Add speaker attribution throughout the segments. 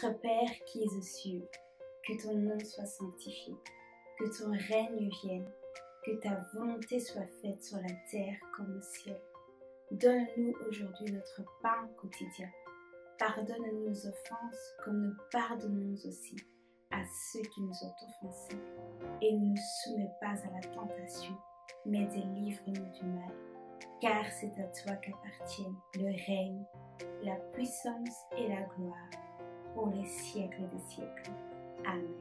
Speaker 1: Notre Père qui es aux cieux, que ton nom soit sanctifié, que ton règne vienne, que ta volonté soit faite sur la terre comme au ciel. Donne-nous aujourd'hui notre pain quotidien. Pardonne-nous nos offenses comme nous pardonnons aussi à ceux qui nous ont offensés. Et ne nous soumets pas à la tentation, mais délivre-nous du mal. Car c'est à toi qu'appartiennent le règne, la puissance et la gloire pour les siècles des siècles. Amen.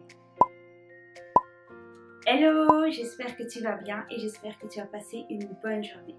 Speaker 1: Hello, j'espère que tu vas bien et j'espère que tu as passé une bonne journée.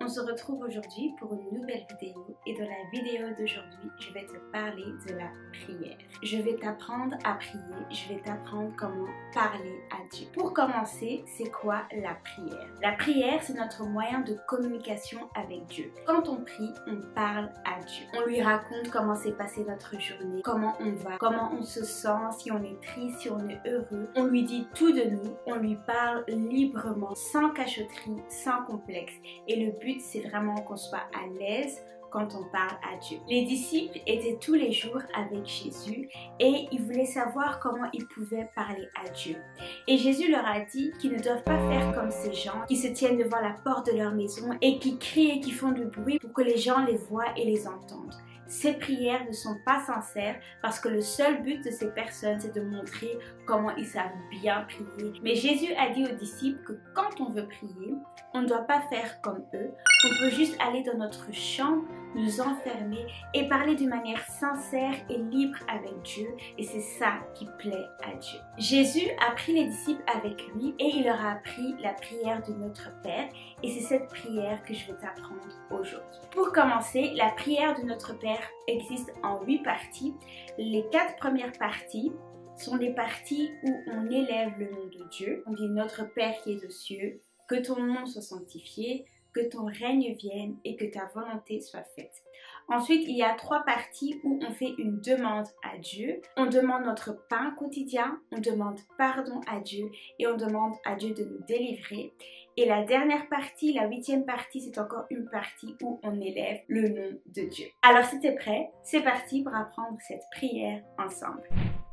Speaker 1: On se retrouve aujourd'hui pour une nouvelle vidéo et dans la vidéo d'aujourd'hui, je vais te parler de la prière. Je vais t'apprendre à prier, je vais t'apprendre comment parler à Dieu. Pour commencer, c'est quoi la prière? La prière, c'est notre moyen de communication avec Dieu. Quand on prie, on parle à Dieu. On lui raconte comment s'est passée notre journée, comment on va, comment on se sent, si on est triste, si on est heureux. On lui dit tout de nous, on lui parle librement, sans cachotterie, sans complexe. Et le but, c'est vraiment qu'on soit à l'aise quand on parle à Dieu. Les disciples étaient tous les jours avec Jésus et ils voulaient savoir comment ils pouvaient parler à Dieu. Et Jésus leur a dit qu'ils ne doivent pas faire comme ces gens qui se tiennent devant la porte de leur maison et qui crient et qui font du bruit pour que les gens les voient et les entendent. Ces prières ne sont pas sincères parce que le seul but de ces personnes, c'est de montrer comment ils savent bien prier. Mais Jésus a dit aux disciples que quand on veut prier, on ne doit pas faire comme eux. On peut juste aller dans notre chambre, nous enfermer et parler d'une manière sincère et libre avec Dieu. Et c'est ça qui plaît à Dieu. Jésus a pris les disciples avec lui et il leur a appris la prière de notre Père. Et c'est cette prière que je vais t'apprendre aujourd'hui. Pour commencer, la prière de notre Père existe en 8 parties. Les 4 premières parties sont les parties où on élève le nom de Dieu. On dit notre Père qui est aux cieux, que ton nom soit sanctifié, que ton règne vienne et que ta volonté soit faite. Ensuite, il y a 3 parties où on fait une demande à Dieu. On demande notre pain quotidien, on demande pardon à Dieu et on demande à Dieu de nous délivrer. Et la dernière partie, la 8e partie, c'est encore une partie où on élève le nom de Dieu. Alors si tu es prêt, c'est parti pour apprendre cette prière ensemble.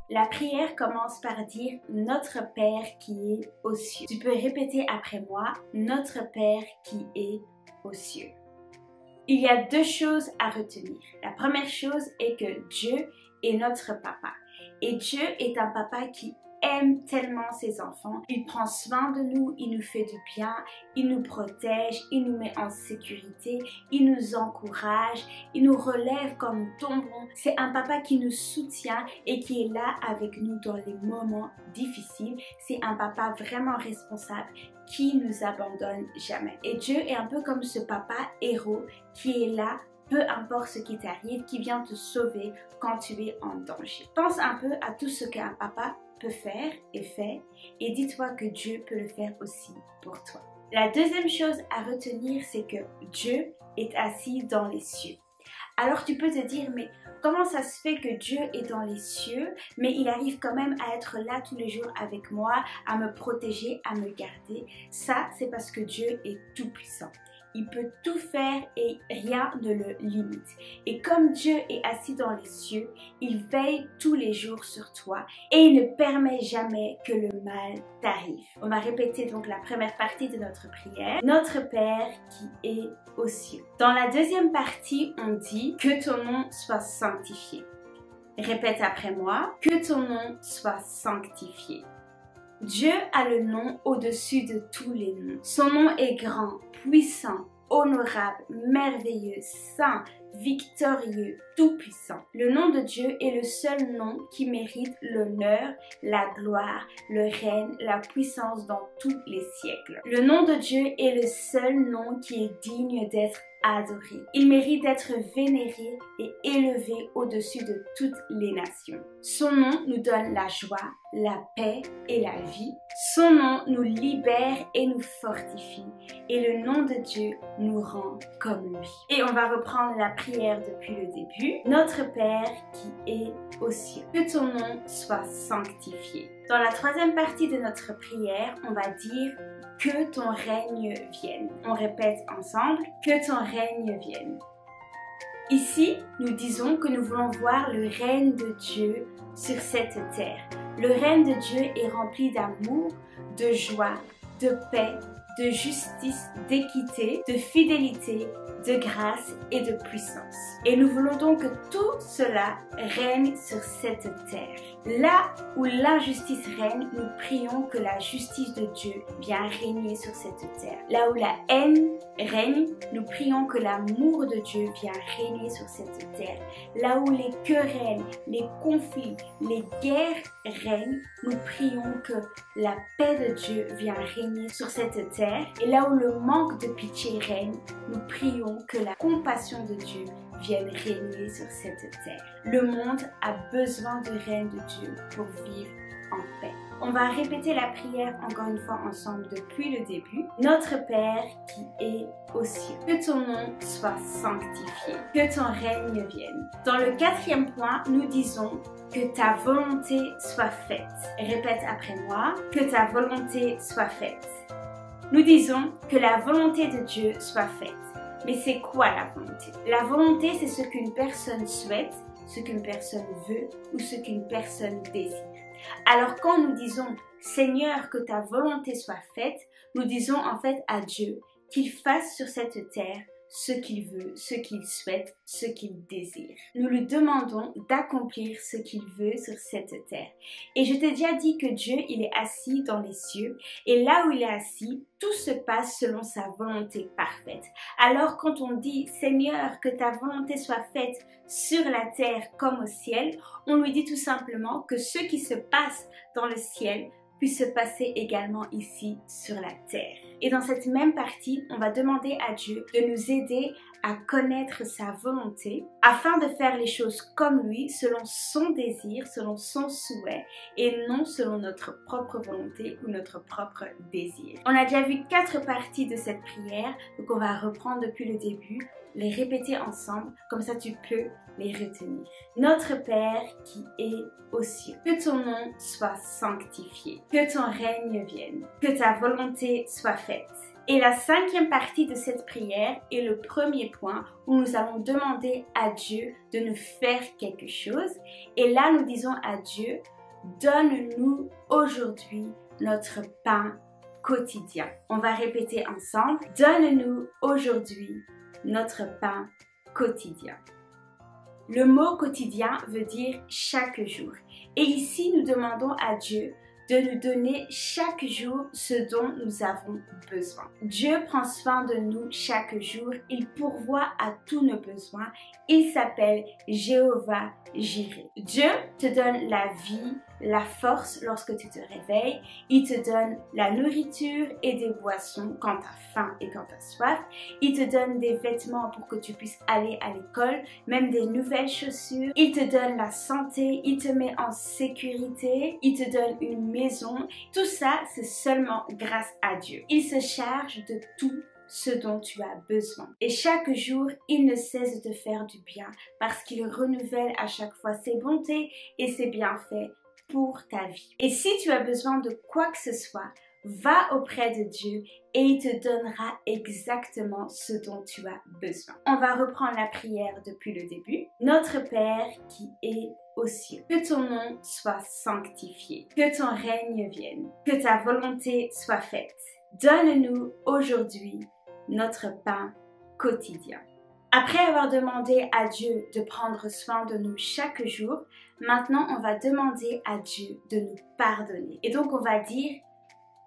Speaker 1: La prière commence par dire « Notre Père qui est aux cieux ». Tu peux répéter après moi « Notre Père qui est aux cieux ». Il y a 2 choses à retenir. La première chose est que Dieu est notre papa. Et Dieu est un papa qui aime tellement ses enfants. Il prend soin de nous, il nous fait du bien, il nous protège, il nous met en sécurité, il nous encourage, il nous relève quand nous tombons. C'est un papa qui nous soutient et qui est là avec nous dans les moments difficiles. C'est un papa vraiment responsable qui nous abandonne jamais. Et Dieu est un peu comme ce papa héros qui est là peu importe ce qui t'arrive, qui vient te sauver quand tu es en danger. Pense un peu à tout ce qu'un papa peut faire et fait et dis-toi que Dieu peut le faire aussi pour toi. La deuxième chose à retenir, c'est que Dieu est assis dans les cieux. Alors tu peux te dire, mais comment ça se fait que Dieu est dans les cieux, mais il arrive quand même à être là tous les jours avec moi, à me protéger, à me garder? Ça, c'est parce que Dieu est tout puissant. Il peut tout faire et rien ne le limite. Et comme Dieu est assis dans les cieux, il veille tous les jours sur toi et il ne permet jamais que le mal t'arrive. On va répéter donc la première partie de notre prière. Notre Père qui est aux cieux. Dans la deuxième partie, on dit que ton nom soit sanctifié. Répète après moi. Que ton nom soit sanctifié. Dieu a le nom au-dessus de tous les noms. Son nom est grand, puissant, honorable, merveilleux, saint, victorieux, tout-puissant. Le nom de Dieu est le seul nom qui mérite l'honneur, la gloire, le règne, la puissance dans tous les siècles. Le nom de Dieu est le seul nom qui est digne d'être adoré. Il mérite d'être vénéré et élevé au-dessus de toutes les nations. Son nom nous donne la joie, la paix et la vie. Son nom nous libère et nous fortifie. Et le nom de Dieu nous rend comme lui. Et on va reprendre la prière depuis le début. Notre Père qui est aux cieux. Que ton nom soit sanctifié. Dans la 3e partie de notre prière, on va dire que ton règne vienne. On répète ensemble, que ton règne vienne. Ici, nous disons que nous voulons voir le règne de Dieu sur cette terre. Le règne de Dieu est rempli d'amour, de joie, de paix, de justice, d'équité, de fidélité, de grâce et de puissance. Et nous voulons donc que tout cela règne sur cette terre. Là où l'injustice règne, nous prions que la justice de Dieu vienne régner sur cette terre. Là où la haine règne, nous prions que l'amour de Dieu vienne régner sur cette terre. Là où les querelles, les conflits, les guerres règnent, nous prions que la paix de Dieu vienne régner sur cette terre. Et là où le manque de pitié règne, nous prions que la compassion de Dieu vienne régner sur cette terre. Le monde a besoin du règne de Dieu pour vivre en paix. On va répéter la prière encore une fois ensemble depuis le début. Notre Père qui est aux cieux, que ton nom soit sanctifié, que ton règne vienne. Dans le 4e point, nous disons que ta volonté soit faite. Répète après moi, que ta volonté soit faite. Nous disons que la volonté de Dieu soit faite. Mais c'est quoi la volonté? La volonté, c'est ce qu'une personne souhaite, ce qu'une personne veut ou ce qu'une personne désire. Alors quand nous disons « Seigneur, que ta volonté soit faite », nous disons en fait à Dieu qu'il fasse sur cette terre ce qu'il veut, ce qu'il souhaite, ce qu'il désire. Nous lui demandons d'accomplir ce qu'il veut sur cette terre. Et je t'ai déjà dit que Dieu, il est assis dans les cieux et là où il est assis, tout se passe selon sa volonté parfaite. Alors quand on dit « Seigneur, que ta volonté soit faite sur la terre comme au ciel », on lui dit tout simplement que ce qui se passe dans le ciel puisse se passer également ici sur la terre. Et dans cette même partie, on va demander à Dieu de nous aider à connaître sa volonté afin de faire les choses comme lui, selon son désir, selon son souhait et non selon notre propre volonté ou notre propre désir. On a déjà vu 4 parties de cette prière, donc on va reprendre depuis le début, les répéter ensemble, comme ça tu peux les retenir. Notre Père qui est aux cieux, que ton nom soit sanctifié, que ton règne vienne, que ta volonté soit faite. Et la 5e partie de cette prière est le premier point où nous allons demander à Dieu de nous faire quelque chose. Et là, nous disons à Dieu, donne-nous aujourd'hui notre pain quotidien. On va répéter ensemble, donne-nous aujourd'hui notre pain quotidien. Le mot quotidien veut dire chaque jour. Et ici, nous demandons à Dieu de nous donner chaque jour ce dont nous avons besoin. Dieu prend soin de nous chaque jour. Il pourvoit à tous nos besoins. Il s'appelle Jéhovah Jireh. Dieu te donne la vie, la force lorsque tu te réveilles. Il te donne la nourriture et des boissons quand tu as faim et quand tu as soif. Il te donne des vêtements pour que tu puisses aller à l'école, même des nouvelles chaussures. Il te donne la santé, il te met en sécurité, il te donne une maison. Tout ça, c'est seulement grâce à Dieu. Il se charge de tout ce dont tu as besoin. Et chaque jour, il ne cesse de te faire du bien parce qu'il renouvelle à chaque fois ses bontés et ses bienfaits pour ta vie. Et si tu as besoin de quoi que ce soit, va auprès de Dieu et il te donnera exactement ce dont tu as besoin. On va reprendre la prière depuis le début. Notre Père qui est aux cieux, que ton nom soit sanctifié, que ton règne vienne, que ta volonté soit faite. Donne-nous aujourd'hui notre pain quotidien. Après avoir demandé à Dieu de prendre soin de nous chaque jour, maintenant on va demander à Dieu de nous pardonner. Et donc on va dire,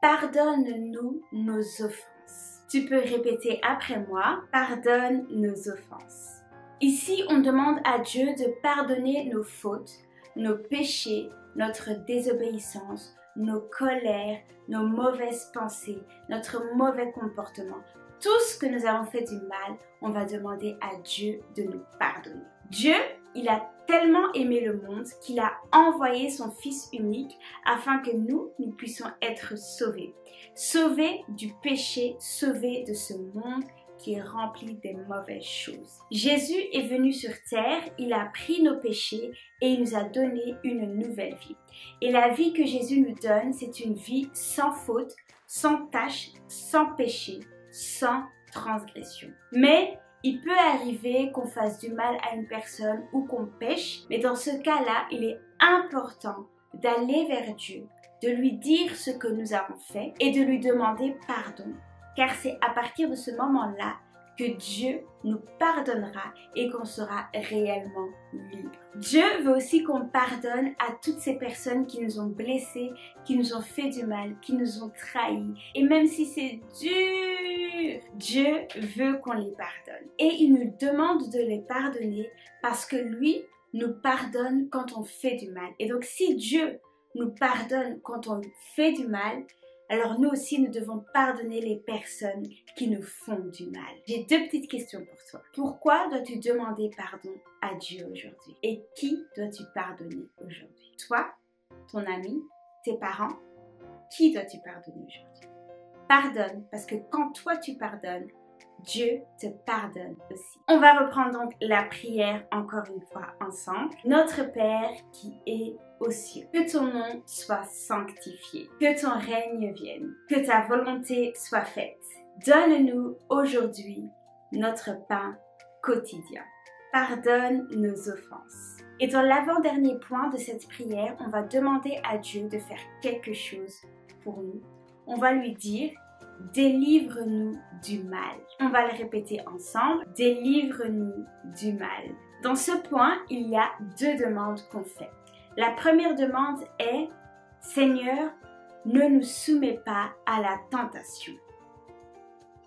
Speaker 1: pardonne-nous nos offenses. Tu peux répéter après moi, pardonne nos offenses. Ici, on demande à Dieu de pardonner nos fautes, nos péchés, notre désobéissance, nos colères, nos mauvaises pensées, notre mauvais comportement. Tout ce que nous avons fait du mal, on va demander à Dieu de nous pardonner. Dieu, il a tellement aimé le monde qu'il a envoyé son Fils unique afin que nous puissions être sauvés. Sauvés du péché, sauvés de ce monde qui est rempli des mauvaises choses. Jésus est venu sur terre, il a pris nos péchés et il nous a donné une nouvelle vie. Et la vie que Jésus nous donne, c'est une vie sans faute, sans tache, sans péché, sans transgression. Mais Il peut arriver qu'on fasse du mal à une personne ou qu'on pêche, mais dans ce cas-là, il est important d'aller vers Dieu, de lui dire ce que nous avons fait et de lui demander pardon, car c'est à partir de ce moment-là que Dieu nous pardonnera et qu'on sera réellement libre. Dieu veut aussi qu'on pardonne à toutes ces personnes qui nous ont blessés, qui nous ont fait du mal, qui nous ont trahis. Et même si c'est dur, Dieu veut qu'on les pardonne. Et il nous demande de les pardonner parce que lui nous pardonne quand on fait du mal. Et donc si Dieu nous pardonne quand on fait du mal, alors nous aussi, nous devons pardonner les personnes qui nous font du mal. J'ai deux petites questions pour toi. Pourquoi dois-tu demander pardon à Dieu aujourd'hui? Et qui dois-tu pardonner aujourd'hui? Toi, ton ami, tes parents? Qui dois-tu pardonner aujourd'hui? Pardonne, parce que quand toi tu pardonnes, Dieu te pardonne aussi. On va reprendre donc la prière encore une fois ensemble. Notre Père qui est aux cieux, que ton nom soit sanctifié, que ton règne vienne, que ta volonté soit faite. Donne-nous aujourd'hui notre pain quotidien. Pardonne nos offenses. Et dans l'avant-dernier point de cette prière, on va demander à Dieu de faire quelque chose pour nous. On va lui dire: délivre-nous du mal. On va le répéter ensemble. Délivre-nous du mal. Dans ce point, il y a deux demandes qu'on fait. La première demande est: Seigneur, ne nous soumets pas à la tentation.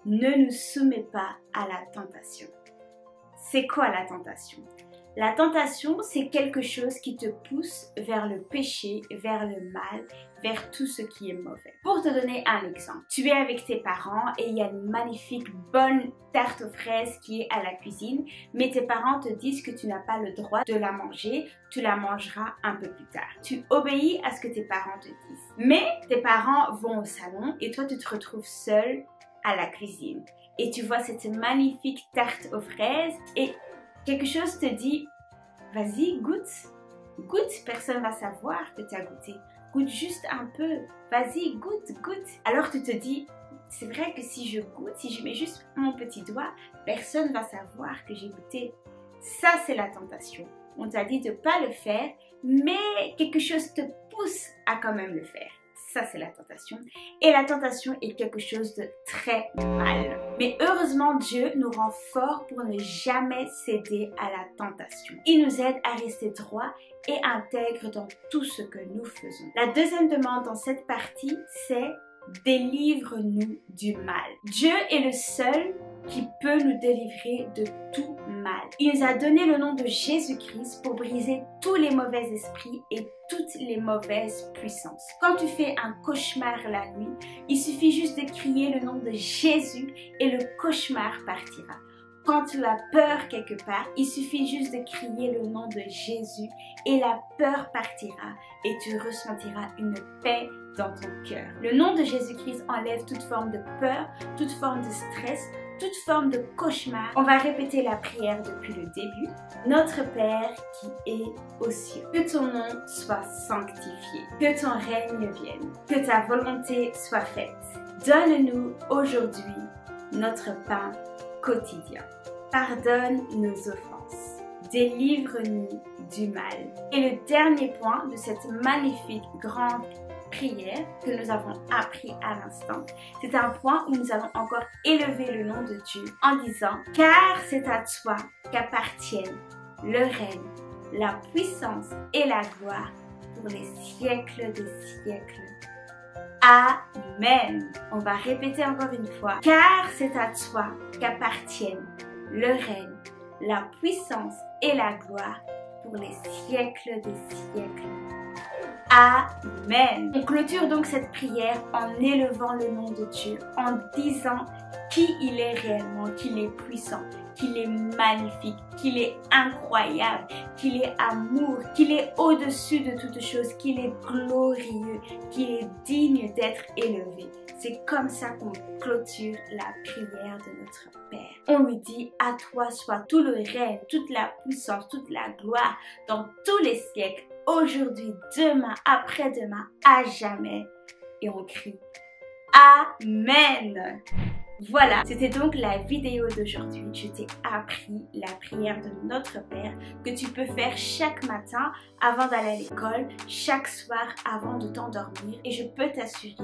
Speaker 1: Ne nous soumets pas à la tentation. C'est quoi la tentation? La tentation, c'est quelque chose qui te pousse vers le péché, vers le mal, vers tout ce qui est mauvais. Pour te donner un exemple, tu es avec tes parents et il y a une magnifique bonne tarte aux fraises qui est à la cuisine, mais tes parents te disent que tu n'as pas le droit de la manger, tu la mangeras un peu plus tard. Tu obéis à ce que tes parents te disent. Mais tes parents vont au salon et toi tu te retrouves seul à la cuisine. Et tu vois cette magnifique tarte aux fraises et quelque chose te dit: vas-y, goûte, goûte, personne va savoir que tu as goûté. Goûte juste un peu, vas-y, goûte, goûte. Alors tu te dis: c'est vrai que si je goûte, si je mets juste mon petit doigt, personne va savoir que j'ai goûté. Ça, c'est la tentation. On t'a dit de ne pas le faire, mais quelque chose te pousse à quand même le faire. Ça, c'est la tentation. Et la tentation est quelque chose de très mal. Mais heureusement, Dieu nous rend forts pour ne jamais céder à la tentation. Il nous aide à rester droit et intègre dans tout ce que nous faisons. La deuxième demande dans cette partie, c'est: délivre-nous du mal. Dieu est le seul qui peut nous délivrer de tout mal. Il nous a donné le nom de Jésus-Christ pour briser tous les mauvais esprits et toutes les mauvaises puissances. Quand tu fais un cauchemar la nuit, il suffit juste de crier le nom de Jésus et le cauchemar partira. Quand tu as peur quelque part, il suffit juste de crier le nom de Jésus et la peur partira et tu ressentiras une paix dans ton cœur. Le nom de Jésus-Christ enlève toute forme de peur, toute forme de stress, toute forme de cauchemar. On va répéter la prière depuis le début. Notre Père qui est aux cieux, que ton nom soit sanctifié, que ton règne vienne, que ta volonté soit faite. Donne-nous aujourd'hui notre pain quotidien. Pardonne nos offenses. Délivre-nous du mal. Et le dernier point de cette magnifique grande prière que nous avons appris à l'instant, c'est un point où nous allons encore élever le nom de Dieu en disant: car c'est à toi qu'appartiennent le règne, la puissance et la gloire pour les siècles des siècles. Amen. On va répéter encore une fois: car c'est à toi qu'appartiennent le règne, la puissance et la gloire pour les siècles des siècles. Amen. On clôture donc cette prière en élevant le nom de Dieu, en disant qui il est réellement, qu'il est puissant, qu'il est magnifique, qu'il est incroyable, qu'il est amour, qu'il est au-dessus de toute chose, qu'il est glorieux, qu'il est digne d'être élevé. C'est comme ça qu'on clôture la prière de notre Père. On lui dit: à toi soit tout le règne, toute la puissance, toute la gloire dans tous les siècles, aujourd'hui, demain, après-demain, à jamais. Et on crie: Amen. Voilà, c'était donc la vidéo d'aujourd'hui. Je t'ai appris la prière de notre Père que tu peux faire chaque matin avant d'aller à l'école, chaque soir avant de t'endormir. Et je peux t'assurer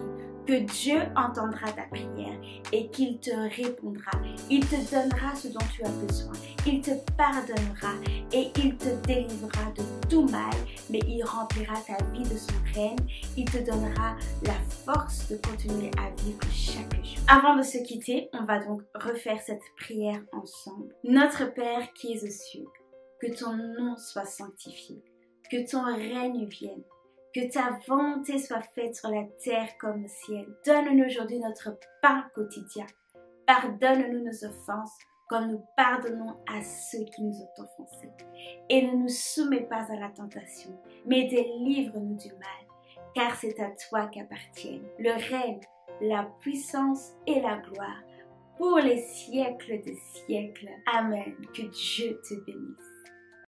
Speaker 1: que Dieu entendra ta prière et qu'il te répondra. Il te donnera ce dont tu as besoin. Il te pardonnera et il te délivrera de tout mal, mais il remplira ta vie de son règne. Il te donnera la force de continuer à vivre chaque jour. Avant de se quitter, on va donc refaire cette prière ensemble. Notre Père qui es aux cieux, que ton nom soit sanctifié, que ton règne vienne, que ta volonté soit faite sur la terre comme au ciel. Donne-nous aujourd'hui notre pain quotidien. Pardonne-nous nos offenses, comme nous pardonnons à ceux qui nous ont offensés. Et ne nous soumets pas à la tentation, mais délivre-nous du mal, car c'est à toi qu'appartiennent le règne, la puissance et la gloire pour les siècles des siècles. Amen. Que Dieu te bénisse.